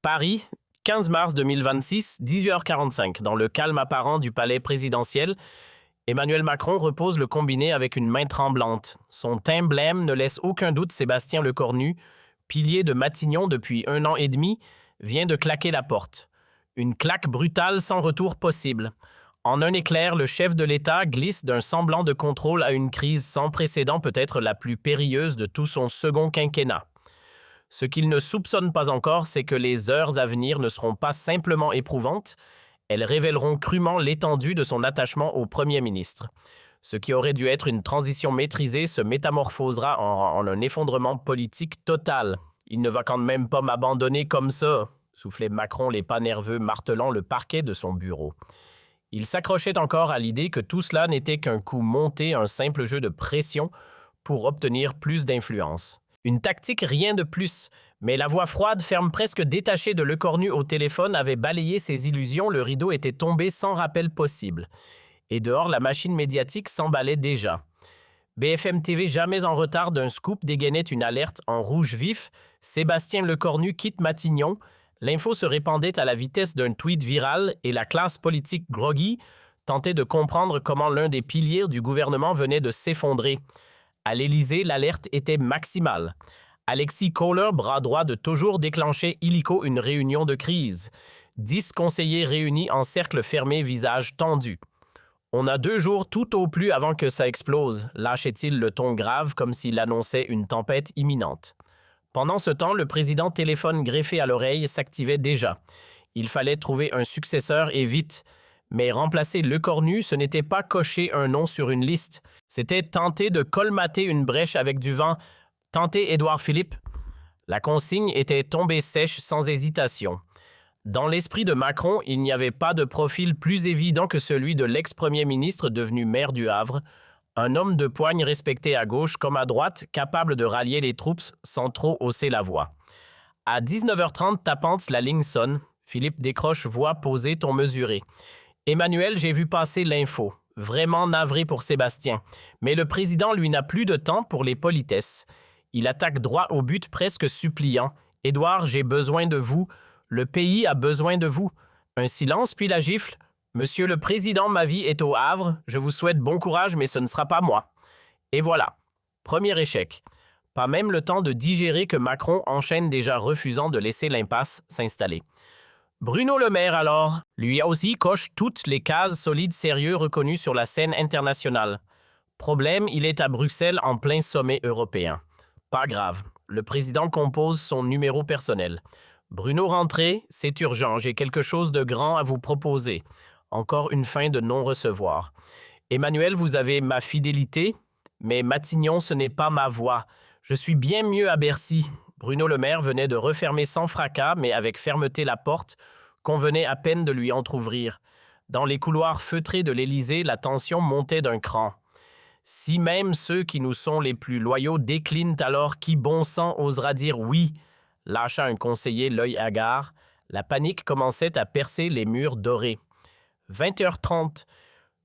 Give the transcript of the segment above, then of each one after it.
Paris, 15 mars 2026, 18h45. Dans le calme apparent du palais présidentiel, Emmanuel Macron repose le combiné avec une main tremblante. Son teint blême ne laisse aucun doute. Sébastien Lecornu, pilier de Matignon depuis 1 an et demi, vient de claquer la porte. Une claque brutale sans retour possible. En un éclair, le chef de l'État glisse d'un semblant de contrôle à une crise sans précédent, peut-être la plus périlleuse de tout son second quinquennat. Ce qu'il ne soupçonne pas encore, c'est que les heures à venir ne seront pas simplement éprouvantes, elles révéleront crûment l'étendue de son attachement au Premier ministre. Ce qui aurait dû être une transition maîtrisée se métamorphosera en un effondrement politique total. « Il ne va quand même pas m'abandonner comme ça », soufflait Macron, les pas nerveux martelant le parquet de son bureau. Il s'accrochait encore à l'idée que tout cela n'était qu'un coup monté, un simple jeu de pression pour obtenir plus d'influence. Une tactique, rien de plus, mais la voix froide, ferme, presque détachée de Lecornu au téléphone avait balayé ses illusions, le rideau était tombé sans rappel possible. Et dehors, la machine médiatique s'emballait déjà. BFM TV, jamais en retard d'un scoop, dégainait une alerte en rouge vif. Sébastien Lecornu quitte Matignon. L'info se répandait à la vitesse d'un tweet viral et la classe politique groggy tentait de comprendre comment l'un des piliers du gouvernement venait de s'effondrer. À l'Élysée, l'alerte était maximale. Alexis Kohler, bras droit de toujours, déclenchait illico une réunion de crise. 10 conseillers réunis en cercle fermé, visage tendu. « On a 2 jours tout au plus avant que ça explose », lâchait-il le ton grave comme s'il annonçait une tempête imminente. Pendant ce temps, le président, téléphone greffé à l'oreille, s'activait déjà. Il fallait trouver un successeur et vite. Mais remplacer Lecornu, ce n'était pas cocher un nom sur une liste. C'était tenter de colmater une brèche avec du vent. Tenter Édouard Philippe. La consigne était tombée sèche sans hésitation. Dans l'esprit de Macron, il n'y avait pas de profil plus évident que celui de l'ex-premier ministre devenu maire du Havre. Un homme de poigne respecté à gauche comme à droite, capable de rallier les troupes sans trop hausser la voix. À 19h30 tapante, la ligne sonne. Philippe décroche, voix posée, ton mesuré. Emmanuel, j'ai vu passer l'info. Vraiment navré pour Sébastien. Mais le président, lui, n'a plus de temps pour les politesses. Il attaque droit au but, presque suppliant. « Édouard, j'ai besoin de vous. Le pays a besoin de vous. » Un silence, puis la gifle. « Monsieur le Président, ma vie est au Havre. Je vous souhaite bon courage, mais ce ne sera pas moi. » Et voilà. Premier échec. Pas même le temps de digérer que Macron enchaîne déjà refusant de laisser l'impasse s'installer. Bruno Le Maire, alors, lui aussi coche toutes les cases solides sérieux reconnues sur la scène internationale. Problème, il est à Bruxelles en plein sommet européen. Pas grave, le président compose son numéro personnel. Bruno, rentrez, c'est urgent, j'ai quelque chose de grand à vous proposer. Encore une fin de non-recevoir. Emmanuel, vous avez ma fidélité, mais Matignon, ce n'est pas ma voix. Je suis bien mieux à Bercy. Bruno Le Maire venait de refermer sans fracas, mais avec fermeté la porte, qu'on venait à peine de lui entr'ouvrir. Dans les couloirs feutrés de l'Élysée, la tension montait d'un cran. Si même ceux qui nous sont les plus loyaux déclinent alors, qui bon sang osera dire oui, lâcha un conseiller l'œil hagard, la panique commençait à percer les murs dorés. 20h30.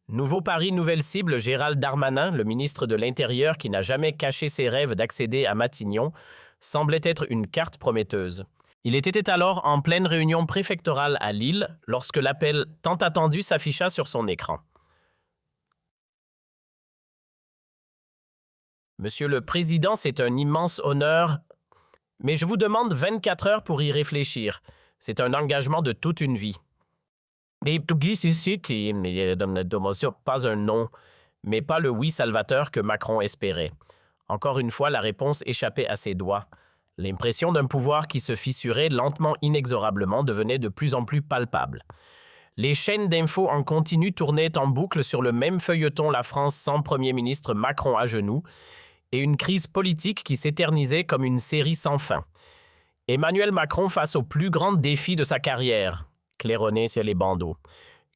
Nouveau pari, nouvelle cible, Gérald Darmanin, le ministre de l'Intérieur qui n'a jamais caché ses rêves d'accéder à Matignon, semblait être une carte prometteuse. Il était alors en pleine réunion préfectorale à Lille lorsque l'appel tant attendu s'afficha sur son écran. Monsieur le Président, c'est un immense honneur, mais je vous demande 24 heures pour y réfléchir. C'est un engagement de toute une vie. Pas un non, mais pas le oui salvateur que Macron espérait. Encore une fois, la réponse échappait à ses doigts. L'impression d'un pouvoir qui se fissurait lentement, inexorablement, devenait de plus en plus palpable. Les chaînes d'infos en continu tournaient en boucle sur le même feuilleton, la France sans Premier ministre, Macron à genoux, et une crise politique qui s'éternisait comme une série sans fin. Emmanuel Macron face au plus grand défi de sa carrière, claironné sur les bandeaux.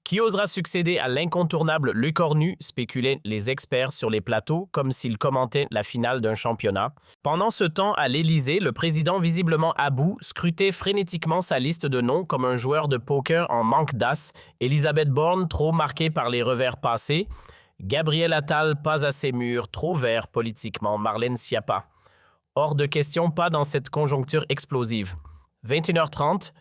Qui osera succéder à l'incontournable Lecornu, spéculaient les experts sur les plateaux comme s'il commentait la finale d'un championnat. Pendant ce temps, à l'Élysée, le président visiblement à bout scrutait frénétiquement sa liste de noms comme un joueur de poker en manque d'as, Elisabeth Borne trop marquée par les revers passés, Gabriel Attal pas assez mûr, trop vert politiquement, Marlène Schiappa. Hors de question, pas dans cette conjoncture explosive. 21h30,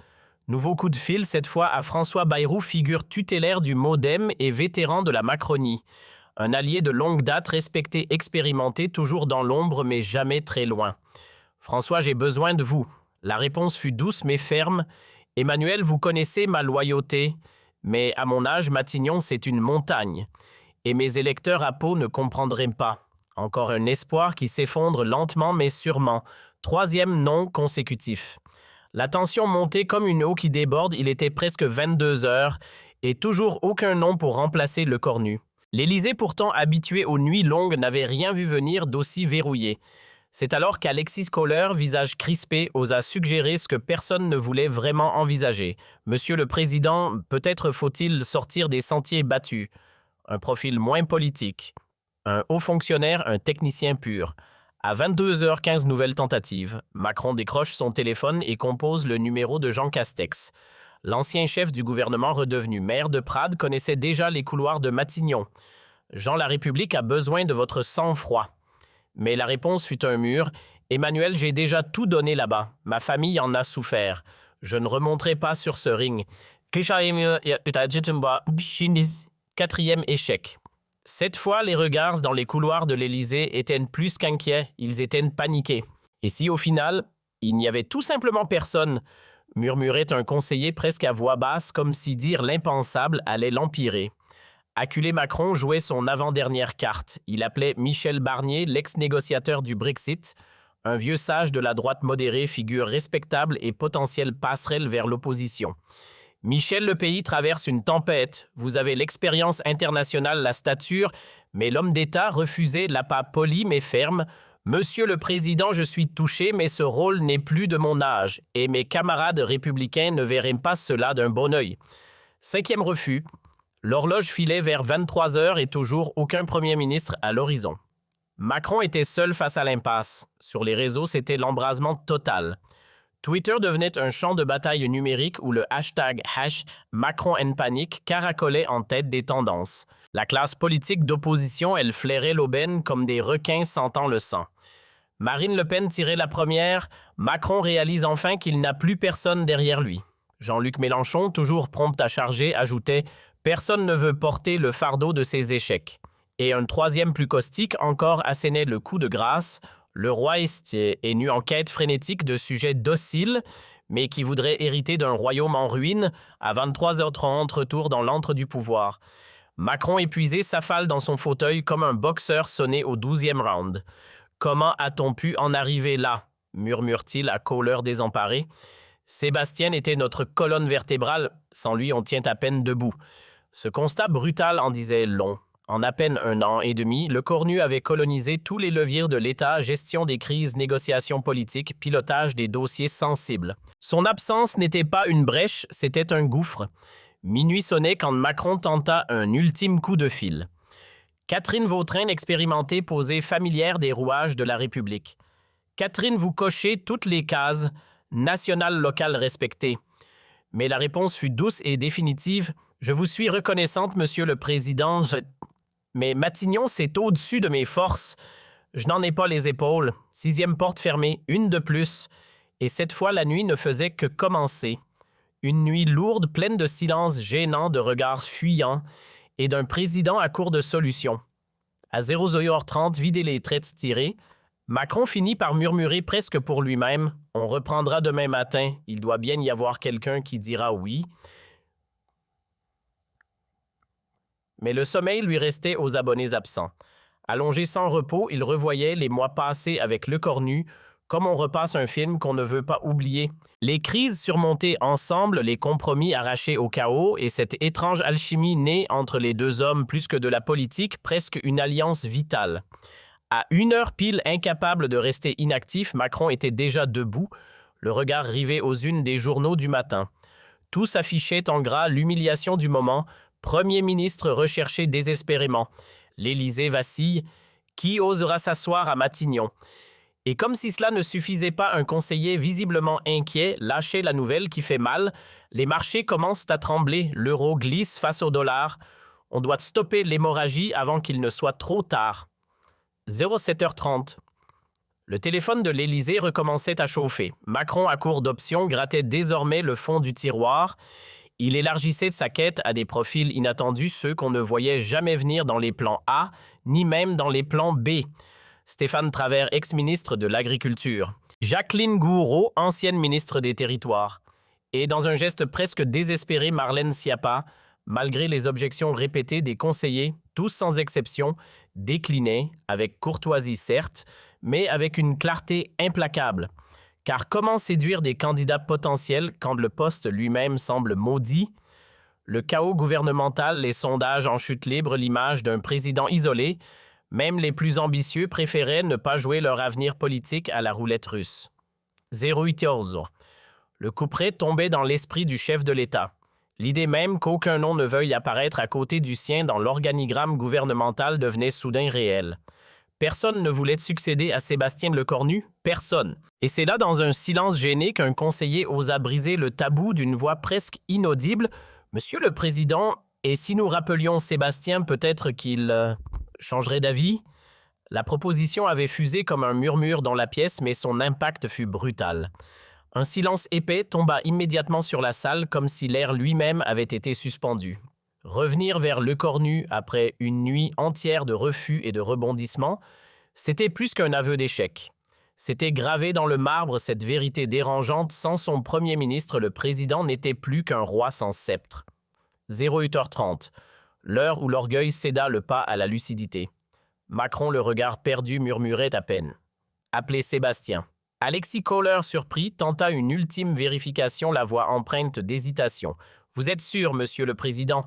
Nouveau coup de fil, cette fois à François Bayrou, figure tutélaire du MoDem et vétéran de la Macronie. Un allié de longue date, respecté, expérimenté, toujours dans l'ombre mais jamais très loin. « François, j'ai besoin de vous. » La réponse fut douce mais ferme. « Emmanuel, vous connaissez ma loyauté, mais à mon âge, Matignon, c'est une montagne. Et mes électeurs à Pau ne comprendraient pas. » Encore un espoir qui s'effondre lentement mais sûrement. Troisième non consécutif. La tension montait comme une eau qui déborde, il était presque 22 heures et toujours aucun nom pour remplacer le cornu. L'Élysée, pourtant habitué aux nuits longues, n'avait rien vu venir d'aussi verrouillé. C'est alors qu'Alexis Kohler, visage crispé, osa suggérer ce que personne ne voulait vraiment envisager. « Monsieur le Président, peut-être faut-il sortir des sentiers battus. Un profil moins politique. Un haut fonctionnaire, un technicien pur. » À 22h15, nouvelle tentative. Macron décroche son téléphone et compose le numéro de Jean Castex. L'ancien chef du gouvernement redevenu maire de Prades connaissait déjà les couloirs de Matignon. « Jean, la République a besoin de votre sang-froid. » Mais la réponse fut un mur. « Emmanuel, j'ai déjà tout donné là-bas. Ma famille en a souffert. Je ne remonterai pas sur ce ring. » Quatrième échec. Cette fois, les regards dans les couloirs de l'Élysée étaient plus qu'inquiets, ils étaient paniqués. Et si au final, il n'y avait tout simplement personne, murmurait un conseiller presque à voix basse, comme si dire l'impensable allait l'empirer. Acculé, Macron jouait son avant-dernière carte. Il appelait Michel Barnier, l'ex-négociateur du Brexit, un vieux sage de la droite modérée, figure respectable et potentielle passerelle vers l'opposition. Michel, le pays traverse une tempête. Vous avez l'expérience internationale, la stature, mais l'homme d'État refusait l'appât poli mais ferme. Monsieur le Président, je suis touché, mais ce rôle n'est plus de mon âge, et mes camarades républicains ne verraient pas cela d'un bon œil. Cinquième refus. L'horloge filait vers 23 heures et toujours aucun Premier ministre à l'horizon. Macron était seul face à l'impasse. Sur les réseaux, c'était l'embrasement total. Twitter devenait un champ de bataille numérique où le hashtag #MacronEnPanique caracolait en tête des tendances. La classe politique d'opposition, elle flairait l'aubaine comme des requins sentant le sang. Marine Le Pen tirait la première, Macron réalise enfin qu'il n'a plus personne derrière lui. Jean-Luc Mélenchon, toujours prompt à charger, ajoutait « Personne ne veut porter le fardeau de ses échecs ». Et un troisième plus caustique encore assénait le coup de grâce. Le roi est nu en quête frénétique de sujets dociles, mais qui voudraient hériter d'un royaume en ruine. À 23h30, retour dans l'antre du pouvoir. Macron épuisé s'affale dans son fauteuil comme un boxeur sonné au 12e round. « Comment a-t-on pu en arriver là ?» murmure-t-il à Kohler désemparé. Sébastien était notre colonne vertébrale, sans lui on tient à peine debout. Ce constat brutal en disait long. En à peine 1 an et demi, le Cornu avait colonisé tous les leviers de l'État, gestion des crises, négociations politiques, pilotage des dossiers sensibles. Son absence n'était pas une brèche, c'était un gouffre. Minuit sonnait quand Macron tenta un ultime coup de fil. Catherine Vautrin, expérimentée, posée familière des rouages de la République. Catherine, vous cochez toutes les cases, nationales, locales respectées. Mais la réponse fut douce et définitive. Je vous suis reconnaissante, Monsieur le Président. Mais Matignon, c'est au-dessus de mes forces. Je n'en ai pas les épaules. 6e porte fermée, une de plus. Et cette fois, la nuit ne faisait que commencer. Une nuit lourde, pleine de silence gênant, de regards fuyants et d'un président à court de solutions. À 00h30, vidé les traits tirés, Macron finit par murmurer presque pour lui-même « On reprendra demain matin. Il doit bien y avoir quelqu'un qui dira oui. » Mais le sommeil lui restait aux abonnés absents. Allongé sans repos, il revoyait les mois passés avec le Cornu, comme on repasse un film qu'on ne veut pas oublier. Les crises surmontées ensemble, les compromis arrachés au chaos et cette étrange alchimie née entre les deux hommes plus que de la politique, presque une alliance vitale. À 1h pile, incapable de rester inactif, Macron était déjà debout, le regard rivé aux unes des journaux du matin. Tout s'affichait en gras l'humiliation du moment. Premier ministre recherché désespérément. L'Élysée vacille. Qui osera s'asseoir à Matignon? Et comme si cela ne suffisait pas, un conseiller visiblement inquiet lâchait la nouvelle qui fait mal. Les marchés commencent à trembler. L'euro glisse face au dollar. On doit stopper l'hémorragie avant qu'il ne soit trop tard. 07h30. Le téléphone de l'Élysée recommençait à chauffer. Macron, à court d'options, grattait désormais le fond du tiroir. Il élargissait sa quête à des profils inattendus, ceux qu'on ne voyait jamais venir dans les plans A, ni même dans les plans B. Stéphane Travert, ex-ministre de l'Agriculture. Jacqueline Gouraud, ancienne ministre des Territoires. Et dans un geste presque désespéré, Marlène Schiappa, malgré les objections répétées des conseillers, tous sans exception, déclinaient, avec courtoisie certes, mais avec une clarté implacable. Car comment séduire des candidats potentiels quand le poste lui-même semble maudit? Le chaos gouvernemental, les sondages en chute libre, l'image d'un président isolé, même les plus ambitieux préféraient ne pas jouer leur avenir politique à la roulette russe. 014. Le couperet tombait dans l'esprit du chef de l'État. L'idée même qu'aucun nom ne veuille apparaître à côté du sien dans l'organigramme gouvernemental devenait soudain réelle. Personne ne voulait succéder à Sébastien Lecornu, personne. Et c'est là, dans un silence gêné, qu'un conseiller osa briser le tabou d'une voix presque inaudible. « Monsieur le Président, et si nous rappelions Sébastien, peut-être qu'il changerait d'avis ?» La proposition avait fusé comme un murmure dans la pièce, mais son impact fut brutal. Un silence épais tomba immédiatement sur la salle, comme si l'air lui-même avait été suspendu. Revenir vers Lecornu après une nuit entière de refus et de rebondissements, c'était plus qu'un aveu d'échec. C'était gravé dans le marbre cette vérité dérangeante: sans son premier ministre, le président n'était plus qu'un roi sans sceptre. 08h30, l'heure où l'orgueil céda le pas à la lucidité. Macron, le regard perdu, murmurait à peine. « Appelez Sébastien. » Alexis Kohler, surpris, tenta une ultime vérification, la voix empreinte d'hésitation. « Vous êtes sûr, monsieur le président?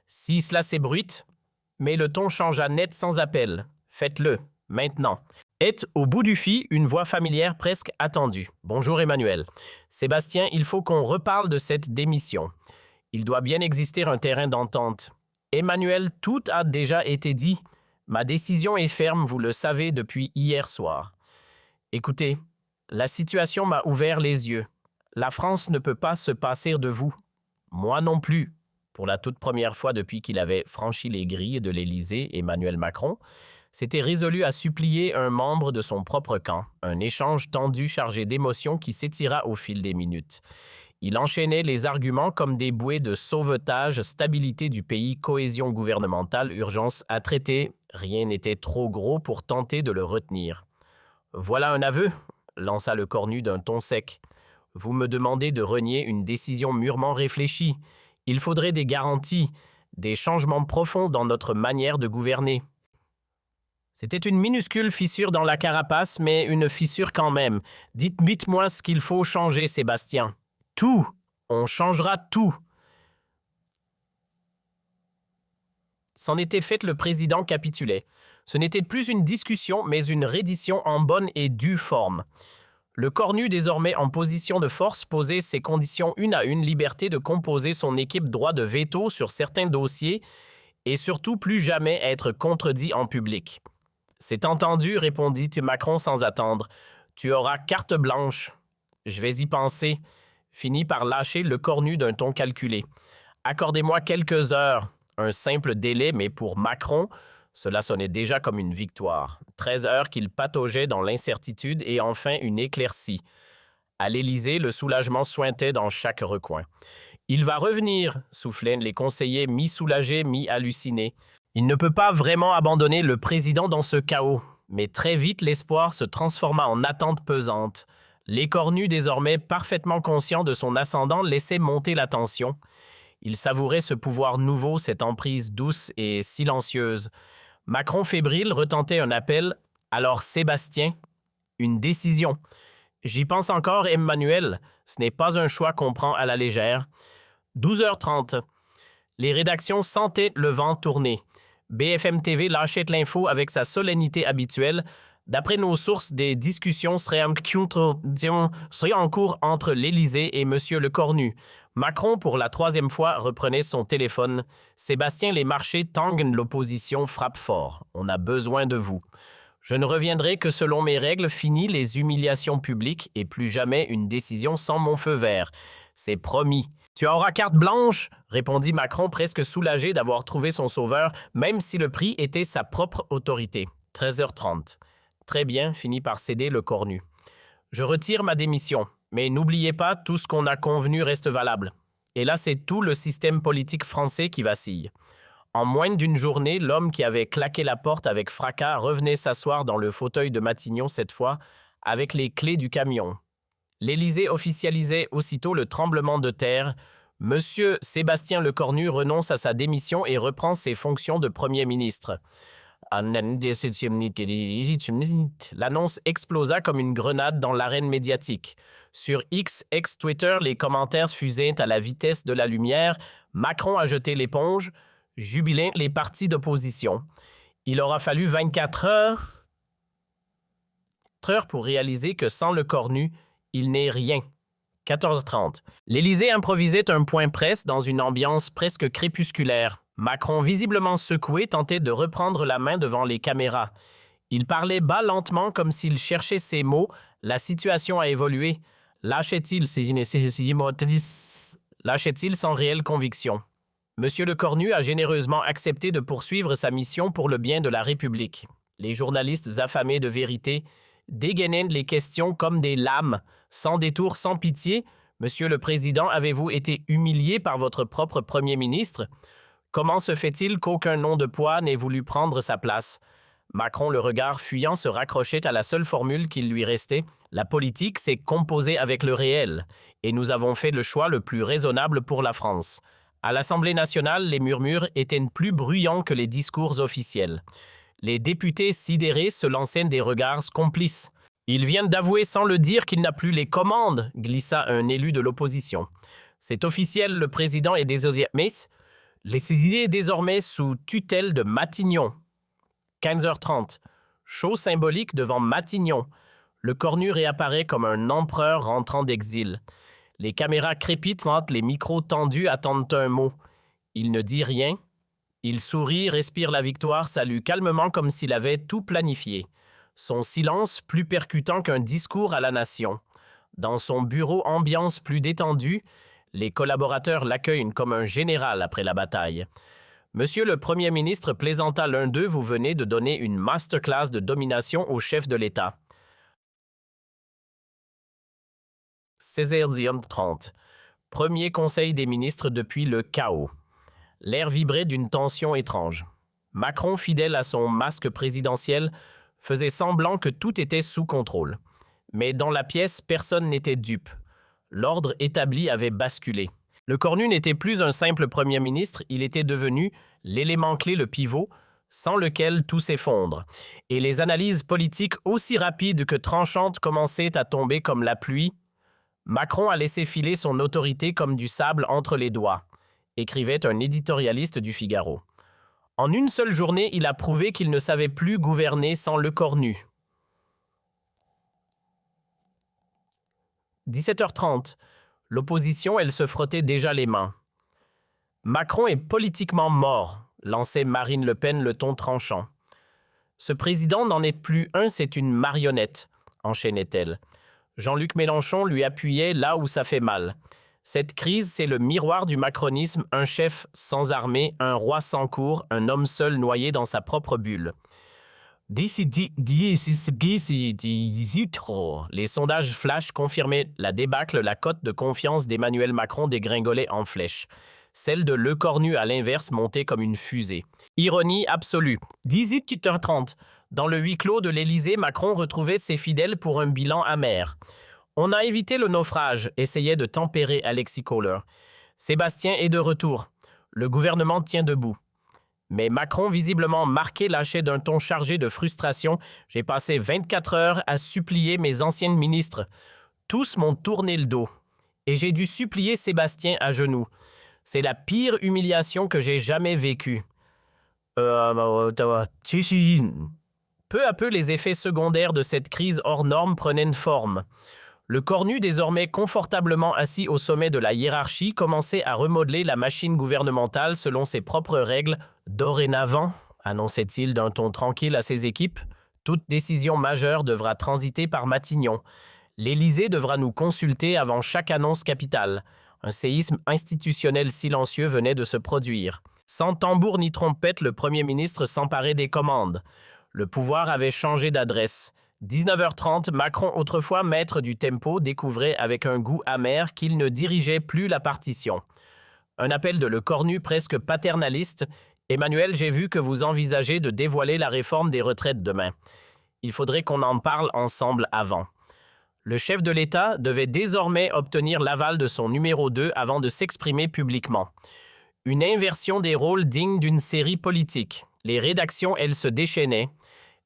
Si cela s'ébruite... » Mais le ton changea net sans appel. « Faites-le, maintenant. » Est, au bout du fil, une voix familière presque attendue. « Bonjour Emmanuel. Sébastien, il faut qu'on reparle de cette démission. Il doit bien exister un terrain d'entente. Emmanuel, tout a déjà été dit. Ma décision est ferme, vous le savez depuis hier soir. Écoutez, la situation m'a ouvert les yeux. La France ne peut pas se passer de vous. Moi non plus. » Pour la toute première fois depuis qu'il avait franchi les grilles de l'Élysée, Emmanuel Macron s'était résolu à supplier un membre de son propre camp, un échange tendu chargé d'émotions qui s'étira au fil des minutes. Il enchaînait les arguments comme des bouées de sauvetage: stabilité du pays, cohésion gouvernementale, urgence à traiter. Rien n'était trop gros pour tenter de le retenir. « Voilà un aveu », lança Lecornu d'un ton sec. « Vous me demandez de renier une décision mûrement réfléchie. Il faudrait des garanties, des changements profonds dans notre manière de gouverner. » C'était une minuscule fissure dans la carapace, mais une fissure quand même. « Dites-moi ce qu'il faut changer, Sébastien. » « Tout. On changera tout. » C'en était fait, le président capitulait. Ce n'était plus une discussion, mais une reddition en bonne et due forme. Lecornu, désormais en position de force, posait ses conditions une à une: liberté de composer son équipe, droit de veto sur certains dossiers et surtout plus jamais être contredit en public. « C'est entendu, » répondit Macron sans attendre. « Tu auras carte blanche. Je vais y penser. » Finit par lâcher Lecornu d'un ton calculé. « Accordez-moi quelques heures. » Un simple délai, mais pour Macron, cela sonnait déjà comme une victoire. 13 heures qu'il pataugeait dans l'incertitude et enfin une éclaircie. À l'Élysée, le soulagement suintait dans chaque recoin. « Il va revenir », soufflaient les conseillers, mi-soulagés, mi-hallucinés. Il ne peut pas vraiment abandonner le président dans ce chaos. Mais très vite, l'espoir se transforma en attente pesante. Lecornu, désormais parfaitement conscient de son ascendant, laissait monter la tension. Il savourait ce pouvoir nouveau, cette emprise douce et silencieuse. Macron, fébrile, retentait un appel. « Alors, Sébastien, une décision. J'y pense encore, Emmanuel. Ce n'est pas un choix qu'on prend à la légère. » 12h30. Les rédactions sentaient le vent tourner. BFM TV lâchait l'info avec sa solennité habituelle. D'après nos sources, des discussions seraient en cours entre l'Élysée et M. Lecornu. Macron, pour la troisième fois, reprenait son téléphone. « Sébastien, les marchés tangent, l'opposition frappe fort. On a besoin de vous. Je ne reviendrai que selon mes règles, fini les humiliations publiques et plus jamais une décision sans mon feu vert. C'est promis. » « Tu auras carte blanche » répondit Macron, presque soulagé d'avoir trouvé son sauveur, même si le prix était sa propre autorité. 13h30. Très bien, finit par céder le cornu. Je retire ma démission, mais n'oubliez pas, tout ce qu'on a convenu reste valable. Et là, c'est tout le système politique français qui vacille. En moins d'une journée, l'homme qui avait claqué la porte avec fracas revenait s'asseoir dans le fauteuil de Matignon cette fois, avec les clés du camion. L'Élysée officialisait aussitôt le tremblement de terre. Monsieur Sébastien Lecornu renonce à sa démission et reprend ses fonctions de Premier ministre. L'annonce explosa comme une grenade dans l'arène médiatique. Sur X, ex-Twitter, les commentaires fusaient à la vitesse de la lumière. Macron a jeté l'éponge, jubilaient les partis d'opposition. Il aura fallu 24 heures pour réaliser que sans Lecornu, il n'est rien. 14h30. L'Élysée improvisait un point presse dans une ambiance presque crépusculaire. Macron, visiblement secoué, tentait de reprendre la main devant les caméras. Il parlait bas lentement comme s'il cherchait ses mots. La situation a évolué. Lâchait-il sans réelle conviction. Monsieur Lecornu a généreusement accepté de poursuivre sa mission pour le bien de la République. Les journalistes affamés de vérité dégainaient les questions comme des lames, sans détour, sans pitié. Monsieur le Président, avez-vous été humilié par votre propre Premier ministre? Comment se fait-il qu'aucun nom de poids n'ait voulu prendre sa place? Macron, le regard fuyant, se raccrochait à la seule formule qu'il lui restait. La politique, c'est composer avec le réel. Et nous avons fait le choix le plus raisonnable pour la France. À l'Assemblée nationale, les murmures étaient plus bruyants que les discours officiels. Les députés sidérés se lançaient des regards complices. Il vient d'avouer sans le dire qu'il n'a plus les commandes, glissa un élu de l'opposition. C'est officiel, le président est désolé. Mais il est désormais sous tutelle de Matignon. 15h30. Show symbolique devant Matignon. Lecornu réapparaît comme un empereur rentrant d'exil. Les caméras crépitent, les micros tendus attendent un mot. Il ne dit rien. Il sourit, respire la victoire, salue calmement comme s'il avait tout planifié. Son silence plus percutant qu'un discours à la nation. Dans son bureau, ambiance plus détendue, les collaborateurs l'accueillent comme un général après la bataille. Monsieur le Premier ministre plaisanta l'un d'eux, vous venez de donner une masterclass de domination au chef de l'État. 16h30. Premier conseil des ministres depuis le chaos. L'air vibrait d'une tension étrange. Macron, fidèle à son masque présidentiel, faisait semblant que tout était sous contrôle. Mais dans la pièce, personne n'était dupe. L'ordre établi avait basculé. Lecornu n'était plus un simple Premier ministre, il était devenu l'élément clé, le pivot, sans lequel tout s'effondre. Et les analyses politiques aussi rapides que tranchantes commençaient à tomber comme la pluie. Macron a laissé filer son autorité comme du sable entre les doigts, écrivait un éditorialiste du Figaro. En une seule journée, il a prouvé qu'il ne savait plus gouverner sans Lecornu. 17h30. L'opposition, elle se frottait déjà les mains. Macron est politiquement mort, lançait Marine Le Pen le ton tranchant. Ce président n'en est plus un, c'est une marionnette, enchaînait-elle. Jean-Luc Mélenchon lui appuyait là où ça fait mal. Cette crise, c'est le miroir du macronisme, un chef sans armée, un roi sans cour, un homme seul noyé dans sa propre bulle. Les sondages flash confirmaient la débâcle, la cote de confiance d'Emmanuel Macron dégringolait en flèche. Celle de Lecornu, à l'inverse, montait comme une fusée. Ironie absolue. 18h30. Dans le huis clos de l'Élysée, Macron retrouvait ses fidèles pour un bilan amer. On a évité le naufrage, essayait de tempérer Alexis Kohler. Sébastien est de retour. Le gouvernement tient debout. Mais Macron, visiblement marqué, lâchait d'un ton chargé de frustration. J'ai passé 24 heures à supplier mes anciens ministres. Tous m'ont tourné le dos. Et j'ai dû supplier Sébastien à genoux. C'est la pire humiliation que j'ai jamais vécue. Peu à peu, les effets secondaires de cette crise hors norme prenaient une forme. Lecornu, désormais confortablement assis au sommet de la hiérarchie, commençait à remodeler la machine gouvernementale selon ses propres règles. Dorénavant, annonçait-il d'un ton tranquille à ses équipes, toute décision majeure devra transiter par Matignon. L'Élysée devra nous consulter avant chaque annonce capitale. Un séisme institutionnel silencieux venait de se produire. Sans tambour ni trompette, le Premier ministre s'emparait des commandes. Le pouvoir avait changé d'adresse. 19h30, Macron, autrefois maître du tempo, découvrait avec un goût amer qu'il ne dirigeait plus la partition. Un appel de Le Cornu presque paternaliste. « Emmanuel, j'ai vu que vous envisagez de dévoiler la réforme des retraites demain. Il faudrait qu'on en parle ensemble avant. » Le chef de l'État devait désormais obtenir l'aval de son numéro 2 avant de s'exprimer publiquement. Une inversion des rôles digne d'une série politique. Les rédactions, elles, se déchaînaient.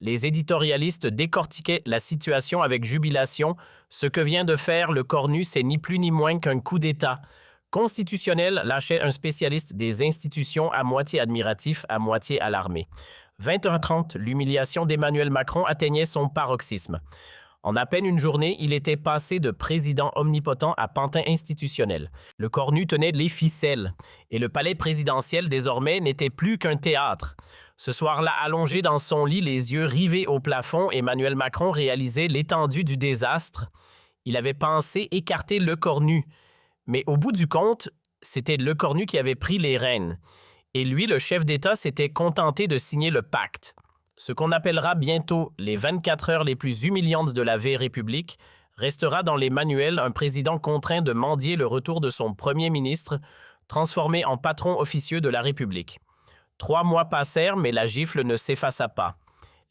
Les éditorialistes décortiquaient la situation avec jubilation. Ce que vient de faire Le Cornu, c'est ni plus ni moins qu'un coup d'État. Constitutionnel, lâchait un spécialiste des institutions à moitié admiratif, à moitié alarmé. 20h30, l'humiliation d'Emmanuel Macron atteignait son paroxysme. En à peine une journée, il était passé de président omnipotent à pantin institutionnel. Le Cornu tenait les ficelles, et le palais présidentiel désormais n'était plus qu'un théâtre. Ce soir-là, allongé dans son lit, les yeux rivés au plafond, Emmanuel Macron réalisait l'étendue du désastre. Il avait pensé écarter Le Cornu. Mais au bout du compte, c'était Le Cornu qui avait pris les rênes. Et lui, le chef d'État, s'était contenté de signer le pacte. Ce qu'on appellera bientôt les 24 heures les plus humiliantes de la vieille République restera dans les manuels un président contraint de mendier le retour de son premier ministre, transformé en patron officieux de la République. 3 mois passèrent, mais la gifle ne s'effaça pas.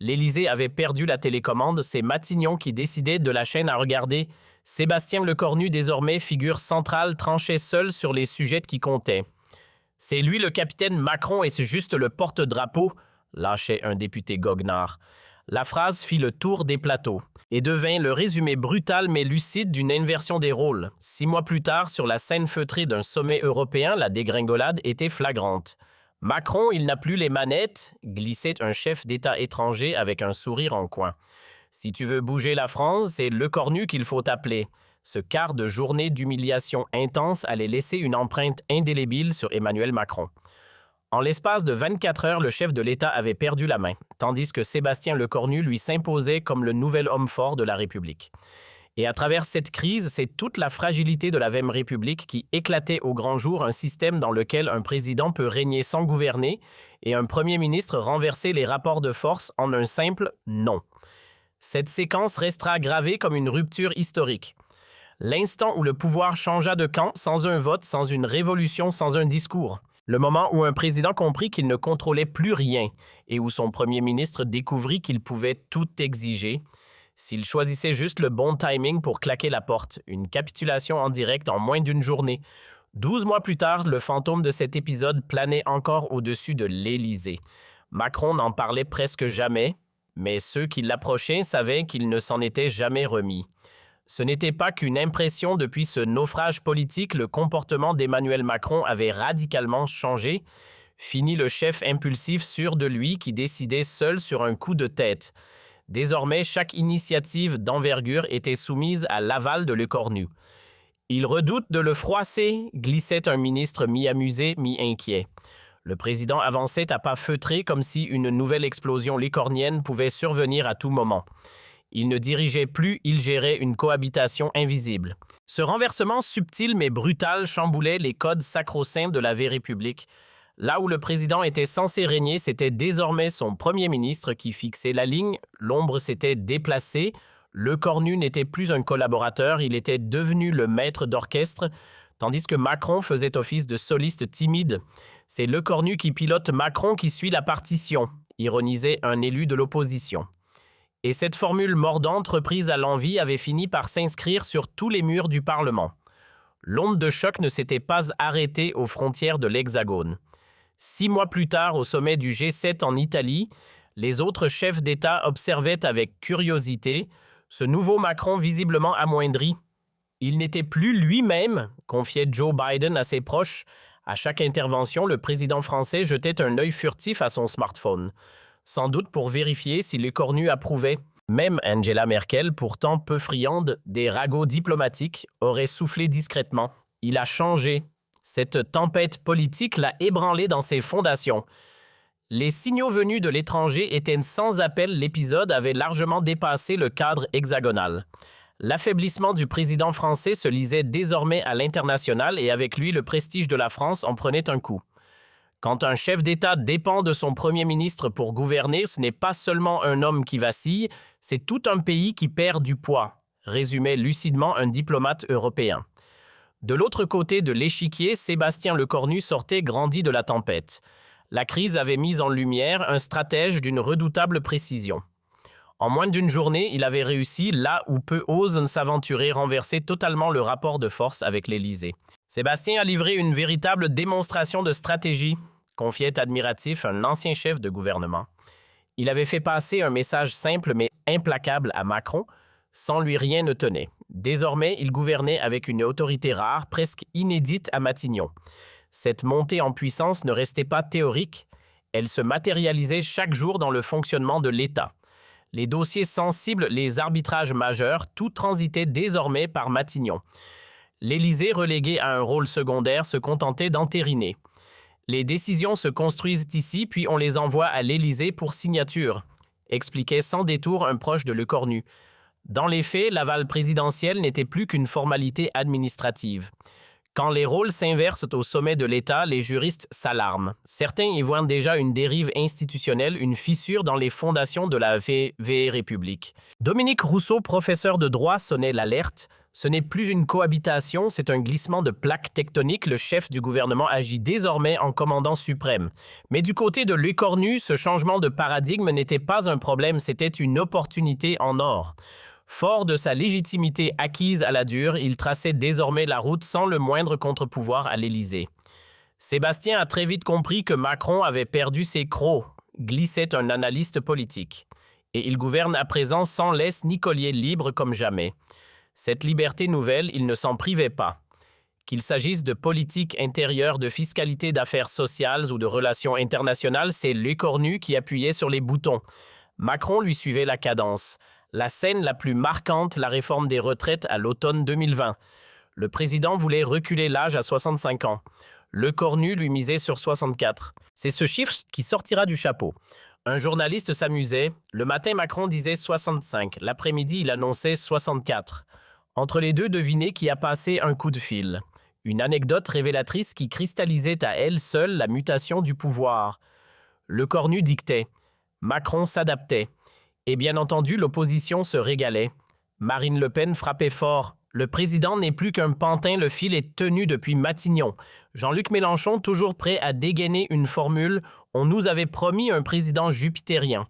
L'Élysée avait perdu la télécommande, c'est Matignon qui décidait de la chaîne à regarder. Sébastien Le Cornu, désormais figure centrale, tranchait seul sur les sujets qui comptaient. « C'est lui le capitaine Macron et c'est juste le porte-drapeau », lâchait un député goguenard. La phrase fit le tour des plateaux et devint le résumé brutal mais lucide d'une inversion des rôles. 6 mois plus tard, sur la scène feutrée d'un sommet européen, la dégringolade était flagrante. Macron, il n'a plus les manettes, glissait un chef d'État étranger avec un sourire en coin. Si tu veux bouger la France, c'est Le Cornu qu'il faut appeler. Ce quart de journée d'humiliation intense allait laisser une empreinte indélébile sur Emmanuel Macron. En l'espace de 24 heures, le chef de l'État avait perdu la main, tandis que Sébastien Le Cornu lui s'imposait comme le nouvel homme fort de la République. Et à travers cette crise, c'est toute la fragilité de la vieille République qui éclatait au grand jour, un système dans lequel un président peut régner sans gouverner et un premier ministre renverser les rapports de force en un simple « non ». Cette séquence restera gravée comme une rupture historique. L'instant où le pouvoir changea de camp sans un vote, sans une révolution, sans un discours. Le moment où un président comprit qu'il ne contrôlait plus rien et où son premier ministre découvrit qu'il pouvait tout exiger. S'il choisissait juste le bon timing pour claquer la porte, une capitulation en direct en moins d'une journée. 12 mois plus tard, le fantôme de cet épisode planait encore au-dessus de l'Élysée. Macron n'en parlait presque jamais, mais ceux qui l'approchaient savaient qu'il ne s'en était jamais remis. Ce n'était pas qu'une impression. Depuis ce naufrage politique, le comportement d'Emmanuel Macron avait radicalement changé. Fini le chef impulsif sûr de lui qui décidait seul sur un coup de tête. Désormais, chaque initiative d'envergure était soumise à l'aval de Le Cornu. « Il redoute de le froisser », glissait un ministre mi-amusé, mi-inquiet. Le président avançait à pas feutrés comme si une nouvelle explosion lécornienne pouvait survenir à tout moment. Il ne dirigeait plus, il gérait une cohabitation invisible. Ce renversement subtil mais brutal chamboulait les codes sacro-saints de la vieille République. Là où le président était censé régner, c'était désormais son premier ministre qui fixait la ligne. L'ombre s'était déplacée. Le Cornu n'était plus un collaborateur, il était devenu le maître d'orchestre, tandis que Macron faisait office de soliste timide. C'est Le Cornu qui pilote, Macron qui suit la partition, ironisait un élu de l'opposition. Et cette formule mordante reprise à l'envi avait fini par s'inscrire sur tous les murs du Parlement. L'onde de choc ne s'était pas arrêtée aux frontières de l'Hexagone. 6 mois plus tard, au sommet du G7 en Italie, les autres chefs d'État observaient avec curiosité ce nouveau Macron visiblement amoindri. Il n'était plus lui-même, confiait Joe Biden à ses proches. À chaque intervention, le président français jetait un œil furtif à son smartphone, sans doute pour vérifier si Le Cornu approuvait. Même Angela Merkel, pourtant peu friande des ragots diplomatiques, aurait soufflé discrètement. Il a changé. Cette tempête politique l'a ébranlé dans ses fondations. Les signaux venus de l'étranger étaient sans appel. L'épisode avait largement dépassé le cadre hexagonal. L'affaiblissement du président français se lisait désormais à l'international et avec lui, le prestige de la France en prenait un coup. Quand un chef d'État dépend de son premier ministre pour gouverner, ce n'est pas seulement un homme qui vacille, c'est tout un pays qui perd du poids, résumait lucidement un diplomate européen. De l'autre côté de l'échiquier, Sébastien Lecornu sortait grandi de la tempête. La crise avait mis en lumière un stratège d'une redoutable précision. En moins d'une journée, il avait réussi, là où peu osent s'aventurer, renverser totalement le rapport de force avec l'Élysée. Sébastien a livré une véritable démonstration de stratégie, confiait admiratif un ancien chef de gouvernement. Il avait fait passer un message simple mais implacable à Macron, sans lui rien ne tenait. Désormais, il gouvernait avec une autorité rare, presque inédite à Matignon. Cette montée en puissance ne restait pas théorique, elle se matérialisait chaque jour dans le fonctionnement de l'État. Les dossiers sensibles, les arbitrages majeurs, tout transitait désormais par Matignon. L'Élysée, relégué à un rôle secondaire, se contentait d'entériner. Les décisions se construisent ici, puis on les envoie à l'Élysée pour signature, expliquait sans détour un proche de Lecornu. Dans les faits, l'aval présidentiel n'était plus qu'une formalité administrative. Quand les rôles s'inversent au sommet de l'État, les juristes s'alarment. Certains y voient déjà une dérive institutionnelle, une fissure dans les fondations de la V République. Dominique Rousseau, professeur de droit, sonnait l'alerte. Ce n'est plus une cohabitation, c'est un glissement de plaques tectoniques. Le chef du gouvernement agit désormais en commandant suprême. Mais du côté de Lecornu, ce changement de paradigme n'était pas un problème, c'était une opportunité en or. Fort de sa légitimité acquise à la dure, il traçait désormais la route sans le moindre contre-pouvoir à l'Élysée. Sébastien a très vite compris que Macron avait perdu ses crocs, glissait un analyste politique. Et il gouverne à présent sans laisse ni collier, libre comme jamais. Cette liberté nouvelle, il ne s'en privait pas. Qu'il s'agisse de politique intérieure, de fiscalité, d'affaires sociales ou de relations internationales, c'est Lecornu qui appuyait sur les boutons. Macron lui suivait la cadence. La scène la plus marquante, la réforme des retraites à l'automne 2020. Le président voulait reculer l'âge à 65 ans. Lecornu lui misait sur 64. C'est ce chiffre qui sortira du chapeau. Un journaliste s'amusait. Le matin, Macron disait 65. L'après-midi, il annonçait 64. Entre les deux, devinez qui a passé un coup de fil. Une anecdote révélatrice qui cristallisait à elle seule la mutation du pouvoir. Lecornu dictait. Macron s'adaptait. Et bien entendu, l'opposition se régalait. Marine Le Pen frappait fort. Le président n'est plus qu'un pantin, le fil est tenu depuis Matignon. Jean-Luc Mélenchon, toujours prêt à dégainer une formule, on nous avait promis un président jupitérien.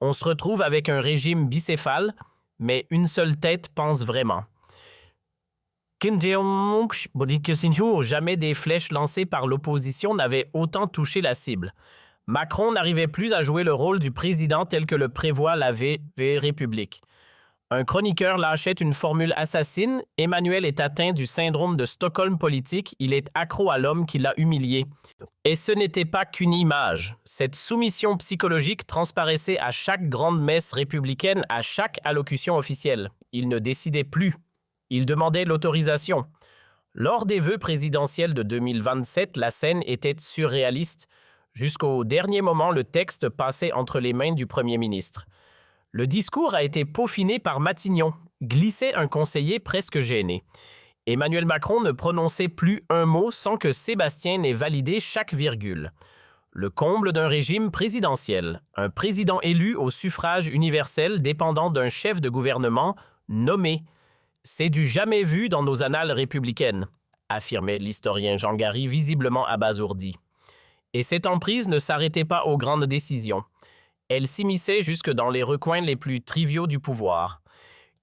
On se retrouve avec un régime bicéphale, mais une seule tête pense vraiment. Jamais des flèches lancées par l'opposition n'avaient autant touché la cible. Macron n'arrivait plus à jouer le rôle du président tel que le prévoit la V République. Un chroniqueur lâchait une formule assassine. Emmanuel est atteint du syndrome de Stockholm politique. Il est accro à l'homme qui l'a humilié. Et ce n'était pas qu'une image. Cette soumission psychologique transparaissait à chaque grande messe républicaine, à chaque allocution officielle. Il ne décidait plus. Il demandait l'autorisation. Lors des vœux présidentiels de 2027, la scène était surréaliste. Jusqu'au dernier moment, le texte passait entre les mains du Premier ministre. Le discours a été peaufiné par Matignon, glissait un conseiller presque gêné. Emmanuel Macron ne prononçait plus un mot sans que Sébastien n'ait validé chaque virgule. Le comble d'un régime présidentiel, un président élu au suffrage universel dépendant d'un chef de gouvernement nommé. C'est du jamais vu dans nos annales républicaines, affirmait l'historien Jean Gary, visiblement abasourdi. Et cette emprise ne s'arrêtait pas aux grandes décisions. Elle s'immisçait jusque dans les recoins les plus triviaux du pouvoir.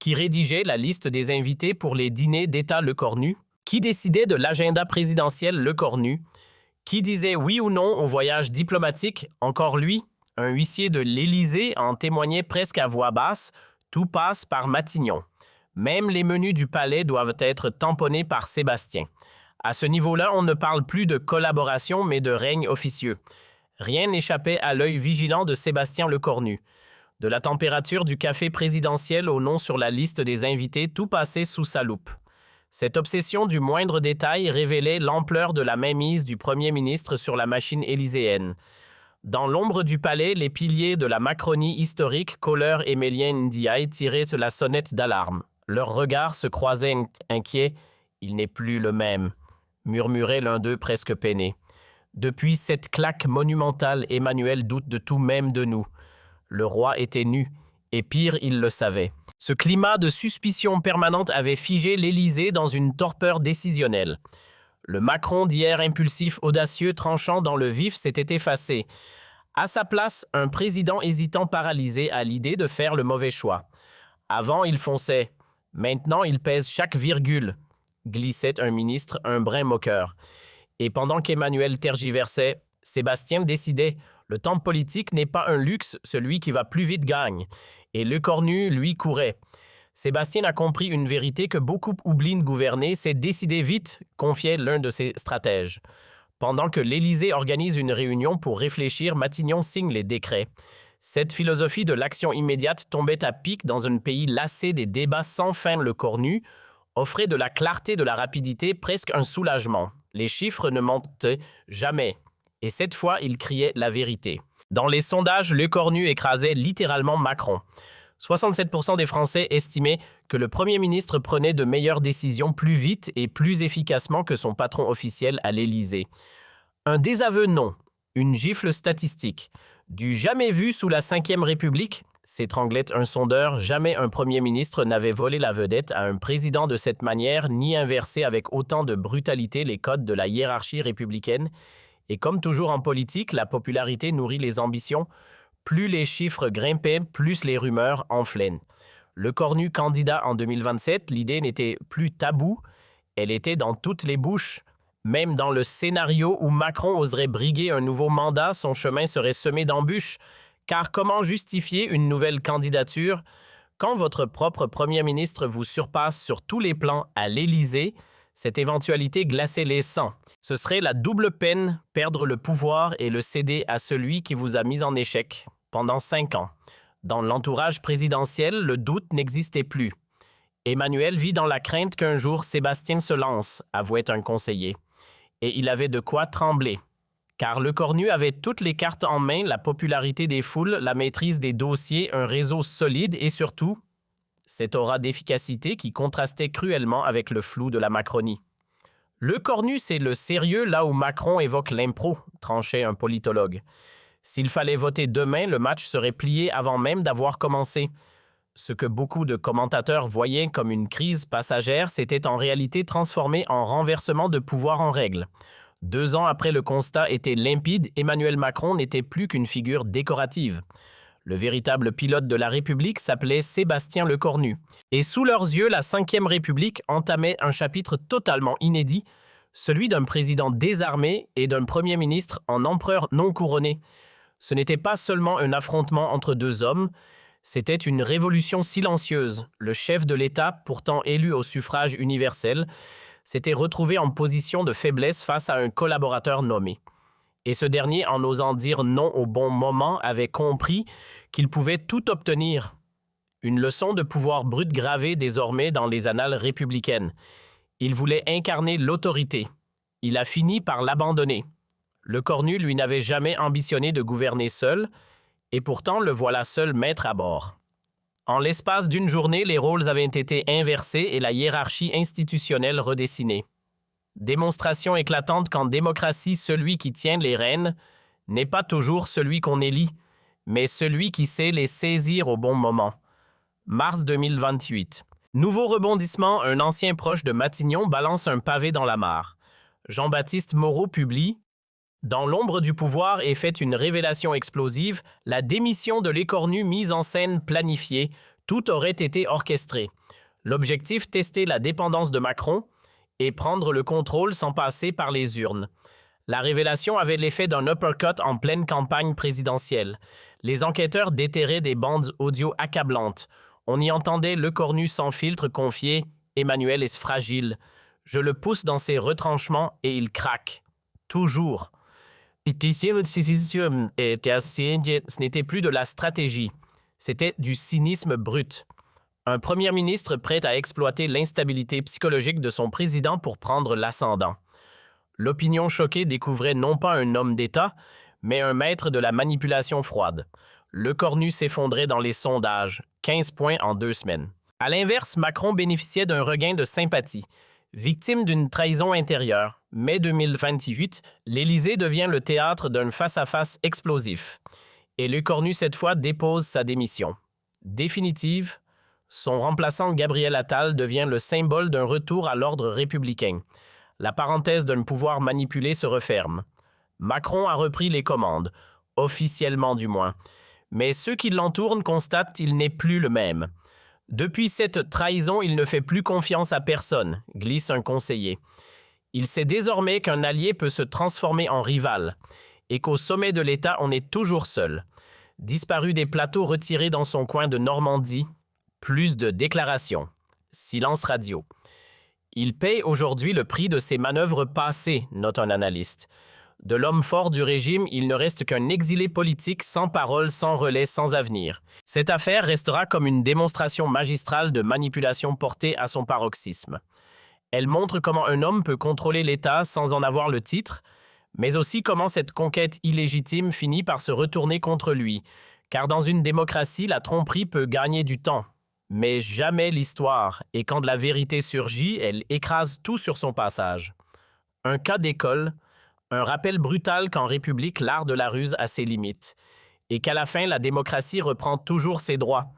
Qui rédigeait la liste des invités pour les dîners d'État Lecornu? Qui décidait de l'agenda présidentiel Lecornu? Qui disait oui ou non au voyage diplomatique? Encore lui, un huissier de l'Élysée en témoignait presque à voix basse. Tout passe par Matignon. Même les menus du palais doivent être tamponnés par Sébastien. À ce niveau-là, on ne parle plus de collaboration, mais de règne officieux. Rien n'échappait à l'œil vigilant de Sébastien Lecornu. De la température du café présidentiel au nom sur la liste des invités, tout passait sous sa loupe. Cette obsession du moindre détail révélait l'ampleur de la mainmise du Premier ministre sur la machine élyséenne. Dans l'ombre du palais, les piliers de la Macronie historique, Kohler et Mélien Ndiaye, tiraient la sonnette d'alarme. Leurs regards se croisaient inquiets. « Il n'est plus le même », murmurait l'un d'eux presque peiné. Depuis cette claque monumentale, Emmanuel doute de tout, même de nous. Le roi était nu, et pire, il le savait. Ce climat de suspicion permanente avait figé l'Élysée dans une torpeur décisionnelle. Le Macron d'hier impulsif, audacieux, tranchant dans le vif, s'était effacé. À sa place, un président hésitant, paralysé à l'idée de faire le mauvais choix. Avant, il fonçait. Maintenant, il pèse chaque virgule, glissait un ministre, un brin moqueur. Et pendant qu'Emmanuel tergiversait, Sébastien décidait. Le temps politique n'est pas un luxe, celui qui va plus vite gagne. Et Lecornu, lui, courait. Sébastien a compris une vérité que beaucoup oublient de gouverner, c'est décider vite, confiait l'un de ses stratèges. Pendant que l'Élysée organise une réunion pour réfléchir, Matignon signe les décrets. Cette philosophie de l'action immédiate tombait à pic dans un pays lassé des débats sans fin. Lecornu offrait de la clarté, de la rapidité, presque un soulagement. Les chiffres ne mentaient jamais. Et cette fois, il criait la vérité. Dans les sondages, Lecornu écrasait littéralement Macron. 67% des Français estimaient que le Premier ministre prenait de meilleures décisions plus vite et plus efficacement que son patron officiel à l'Élysée. Un désaveu non, une gifle statistique. Du jamais vu sous la Ve République, s'étranglait un sondeur, jamais un Premier ministre n'avait volé la vedette à un président de cette manière, ni inversé avec autant de brutalité les codes de la hiérarchie républicaine. Et comme toujours en politique, la popularité nourrit les ambitions. Plus les chiffres grimpaient, plus les rumeurs enflaient. Lecornu candidat en 2027, l'idée n'était plus taboue, elle était dans toutes les bouches. Même dans le scénario où Macron oserait briguer un nouveau mandat, son chemin serait semé d'embûches. Car comment justifier une nouvelle candidature quand votre propre Premier ministre vous surpasse sur tous les plans à l'Élysée? Cette éventualité glaçait les sangs. Ce serait la double peine, perdre le pouvoir et le céder à celui qui vous a mis en échec pendant 5 ans. Dans l'entourage présidentiel, le doute n'existait plus. Emmanuel vit dans la crainte qu'un jour Sébastien se lance, avouait un conseiller. Et il avait de quoi trembler. Car Lecornu avait toutes les cartes en main, la popularité des foules, la maîtrise des dossiers, un réseau solide et surtout, cette aura d'efficacité qui contrastait cruellement avec le flou de la Macronie. Lecornu, c'est le sérieux là où Macron évoque l'impro, tranchait un politologue. S'il fallait voter demain, le match serait plié avant même d'avoir commencé. Ce que beaucoup de commentateurs voyaient comme une crise passagère s'était en réalité transformé en renversement de pouvoir en règle. 2 ans après, le constat était limpide, Emmanuel Macron n'était plus qu'une figure décorative. Le véritable pilote de la République s'appelait Sébastien Lecornu. Et sous leurs yeux, la Ve République entamait un chapitre totalement inédit, celui d'un président désarmé et d'un Premier ministre en empereur non couronné. Ce n'était pas seulement un affrontement entre 2 hommes, c'était une révolution silencieuse. Le chef de l'État, pourtant élu au suffrage universel, s'était retrouvé en position de faiblesse face à un collaborateur nommé. Et ce dernier, en osant dire non au bon moment, avait compris qu'il pouvait tout obtenir. Une leçon de pouvoir brut gravée désormais dans les annales républicaines. Il voulait incarner l'autorité. Il a fini par l'abandonner. Lecornu, lui, n'avait jamais ambitionné de gouverner seul, et pourtant le voilà seul maître à bord. En l'espace d'une journée, les rôles avaient été inversés et la hiérarchie institutionnelle redessinée. Démonstration éclatante qu'en démocratie, celui qui tient les rênes n'est pas toujours celui qu'on élit, mais celui qui sait les saisir au bon moment. Mars 2028. Nouveau rebondissement, un ancien proche de Matignon balance un pavé dans la mare. Jean-Baptiste Moreau publie « Dans l'ombre du pouvoir est faite une révélation explosive, la démission de Lecornu mise en scène planifiée, tout aurait été orchestré. L'objectif, tester la dépendance de Macron et prendre le contrôle sans passer par les urnes. La révélation avait l'effet d'un uppercut en pleine campagne présidentielle. Les enquêteurs déterraient des bandes audio accablantes. On y entendait Lecornu sans filtre confier « Emmanuel est fragile. Je le pousse dans ses retranchements et il craque. Toujours. » Ce n'était plus de la stratégie. C'était du cynisme brut. Un premier ministre prêt à exploiter l'instabilité psychologique de son président pour prendre l'ascendant. L'opinion choquée découvrait non pas un homme d'État, mais un maître de la manipulation froide. Lecornu s'effondrait dans les sondages, 15 points en 2 semaines. À l'inverse, Macron bénéficiait d'un regain de sympathie. Victime d'une trahison intérieure, Mai 2028, l'Élysée devient le théâtre d'un face-à-face explosif. Et Lecornu, cette fois, dépose sa démission. Définitive, son remplaçant Gabriel Attal devient le symbole d'un retour à l'ordre républicain. La parenthèse d'un pouvoir manipulé se referme. Macron a repris les commandes, officiellement du moins. Mais ceux qui l'entourent constatent qu'il n'est plus le même. Depuis cette trahison, il ne fait plus confiance à personne, glisse un conseiller. Il sait désormais qu'un allié peut se transformer en rival et qu'au sommet de l'État, on est toujours seul. Disparu des plateaux, retiré dans son coin de Normandie, plus de déclarations. Silence radio. Il paye aujourd'hui le prix de ses manœuvres passées, note un analyste. De l'homme fort du régime, il ne reste qu'un exilé politique sans parole, sans relais, sans avenir. Cette affaire restera comme une démonstration magistrale de manipulation portée à son paroxysme. Elle montre comment un homme peut contrôler l'État sans en avoir le titre, mais aussi comment cette conquête illégitime finit par se retourner contre lui, car dans une démocratie, la tromperie peut gagner du temps. Mais jamais l'histoire, et quand la vérité surgit, elle écrase tout sur son passage. Un cas d'école, un rappel brutal qu'en République, l'art de la ruse a ses limites, et qu'à la fin, la démocratie reprend toujours ses droits.